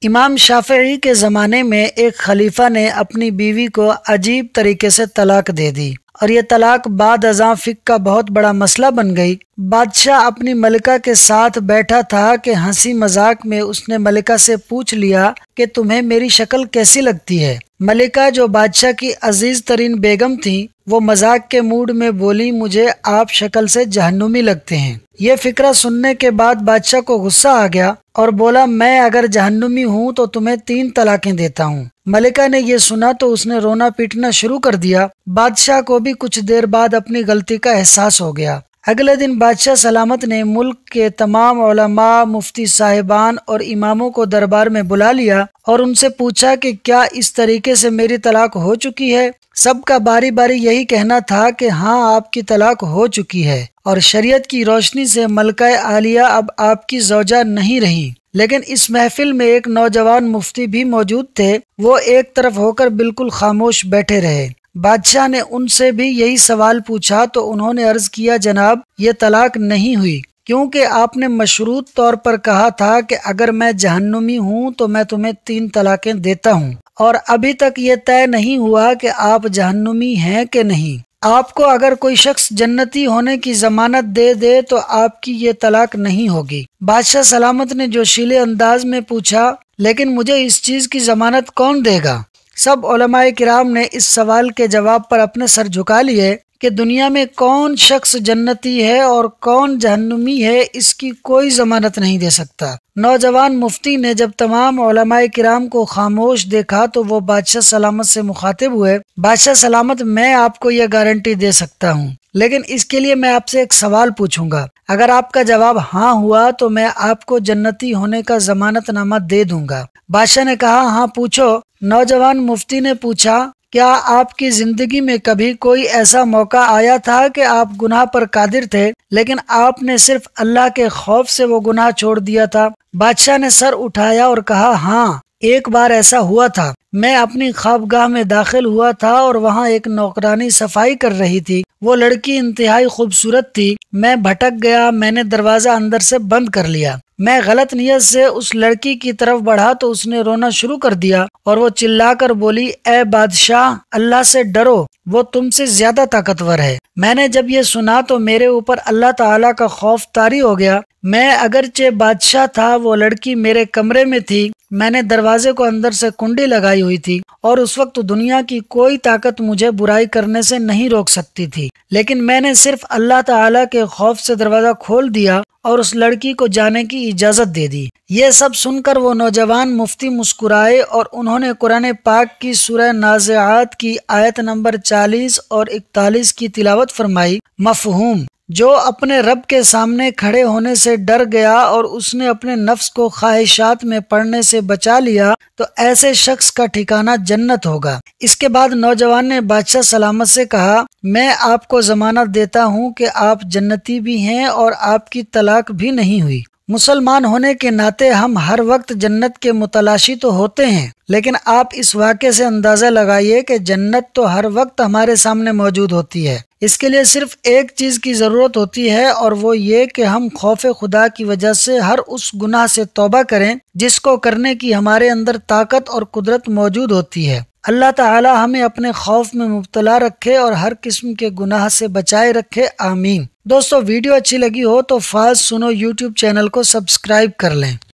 امام شافعی کے زمانے میں ایک خلیفہ نے اپنی بیوی کو عجیب طریقے سے طلاق دے دی اور یہ طلاق بعد ازاں فقہ کا بہت بڑا مسئلہ بن گئی۔ بادشاہ اپنی ملکہ کے ساتھ بیٹھا تھا کہ ہنسی مذاق میں اس نے ملکہ سے پوچھ لیا کہ تمہیں میری شکل کیسی لگتی ہے؟ ملکہ جو بادشاہ کی عزیز ترین بیگم تھی وہ مذاق کے موڈ میں بولی، مجھے آپ شکل سے جہنمی لگتے ہیں۔ یہ فقرہ سننے کے بعد بادشاہ کو غصہ آ گیا اور بولا، میں اگر جہنمی ہوں تو تمہیں 3 طلاقیں دیتا ہوں۔ ملکہ نے یہ سنا تو اس نے رونا پیٹنا شروع کر دیا۔ بادشاہ کو بھی کچھ دیر بعد اپنی غلطی کا احساس ہو گیا۔ اگلے دن بادشاہ سلامت نے ملک کے تمام علماء، مفتی صاحبان اور اماموں کو دربار میں بلا لیا اور ان سے پوچھا کہ کیا اس طریقے سے میری طلاق ہو چکی ہے؟ سب کا باری باری یہی کہنا تھا کہ ہاں، آپ کی طلاق ہو چکی ہے اور شریعت کی روشنی سے ملکہ عالیہ اب آپ کی زوجہ نہیں رہی۔ لیکن اس محفل میں ایک نوجوان مفتی بھی موجود تھے۔ وہ ایک طرف ہو کر بالکل خاموش بیٹھے رہے۔ بادشاہ نے ان سے بھی یہی سوال پوچھا تو انہوں نے عرض کیا، جناب یہ طلاق نہیں ہوئی، کیونکہ آپ نے مشروط طور پر کہا تھا کہ اگر میں جہنمی ہوں تو میں تمہیں 3 طلاقیں دیتا ہوں، اور ابھی تک یہ طے نہیں ہوا کہ آپ جہنمی ہیں کہ نہیں۔ آپ کو اگر کوئی شخص جنتی ہونے کی ضمانت دے دے تو آپ کی یہ طلاق نہیں ہوگی۔ بادشاہ سلامت نے جوشیلے انداز میں پوچھا، لیکن مجھے اس چیز کی ضمانت کون دے گا؟ سب علماء کرام نے اس سوال کے جواب پر اپنے سر جھکا لیے کہ دنیا میں کون شخص جنتی ہے اور کون جہنمی ہے، اس کی کوئی ضمانت نہیں دے سکتا۔ نوجوان مفتی نے جب تمام علماء کرام کو خاموش دیکھا تو وہ بادشاہ سلامت سے مخاطب ہوئے، بادشاہ سلامت، میں آپ کو یہ گارنٹی دے سکتا ہوں، لیکن اس کے لیے میں آپ سے ایک سوال پوچھوں گا۔ اگر آپ کا جواب ہاں ہوا تو میں آپ کو جنتی ہونے کا ضمانت نامہ دے دوں گا۔ بادشاہ نے کہا، ہاں پوچھو۔ نوجوان مفتی نے پوچھا، کیا آپ کی زندگی میں کبھی کوئی ایسا موقع آیا تھا کہ آپ گناہ پر قادر تھے لیکن آپ نے صرف اللہ کے خوف سے وہ گناہ چھوڑ دیا تھا؟ بادشاہ نے سر اٹھایا اور کہا، ہاں، ایک بار ایسا ہوا تھا۔ میں اپنی خوابگاہ میں داخل ہوا تھا اور وہاں ایک نوکرانی صفائی کر رہی تھی۔ وہ لڑکی انتہائی خوبصورت تھی۔ میں بھٹک گیا، میں نے دروازہ اندر سے بند کر لیا۔ میں غلط نیت سے اس لڑکی کی طرف بڑھا تو اس نے رونا شروع کر دیا اور وہ چلا کر بولی، اے بادشاہ، اللہ سے ڈرو، وہ تم سے زیادہ طاقتور ہے۔ میں نے جب یہ سنا تو میرے اوپر اللہ تعالیٰ کا خوف طاری ہو گیا۔ میں اگرچہ بادشاہ تھا، وہ لڑکی میرے کمرے میں تھی، میں نے دروازے کو اندر سے کنڈی لگائی ہوئی تھی اور اس وقت دنیا کی کوئی طاقت مجھے برائی کرنے سے نہیں روک سکتی تھی، لیکن میں نے صرف اللہ تعالیٰ کے خوف سے دروازہ کھول دیا اور اس لڑکی کو جانے کی اجازت دے دی۔ یہ سب سن کر وہ نوجوان مفتی مسکرائے اور انہوں نے قرآن پاک کی سورہ نازعات کی آیت نمبر 40 اور 41 کی تلاوت فرمائی۔ مفہوم: جو اپنے رب کے سامنے کھڑے ہونے سے ڈر گیا اور اس نے اپنے نفس کو خواہشات میں پڑنے سے بچا لیا تو ایسے شخص کا ٹھکانہ جنت ہوگا۔ اس کے بعد نوجوان نے بادشاہ سلامت سے کہا، میں آپ کو ضمانت دیتا ہوں کہ آپ جنتی بھی ہیں اور آپ کی طلاق بھی نہیں ہوئی۔ مسلمان ہونے کے ناطے ہم ہر وقت جنت کے متلاشی تو ہوتے ہیں، لیکن آپ اس واقعے سے اندازہ لگائیے کہ جنت تو ہر وقت ہمارے سامنے موجود ہوتی ہے۔ اس کے لیے صرف ایک چیز کی ضرورت ہوتی ہے اور وہ یہ کہ ہم خوف خدا کی وجہ سے ہر اس گناہ سے توبہ کریں جس کو کرنے کی ہمارے اندر طاقت اور قدرت موجود ہوتی ہے۔ اللہ تعالی ہمیں اپنے خوف میں مبتلا رکھے اور ہر قسم کے گناہ سے بچائے رکھے، آمین۔ دوستو، ویڈیو اچھی لگی ہو تو فاز سنو یوٹیوب چینل کو سبسکرائب کر لیں۔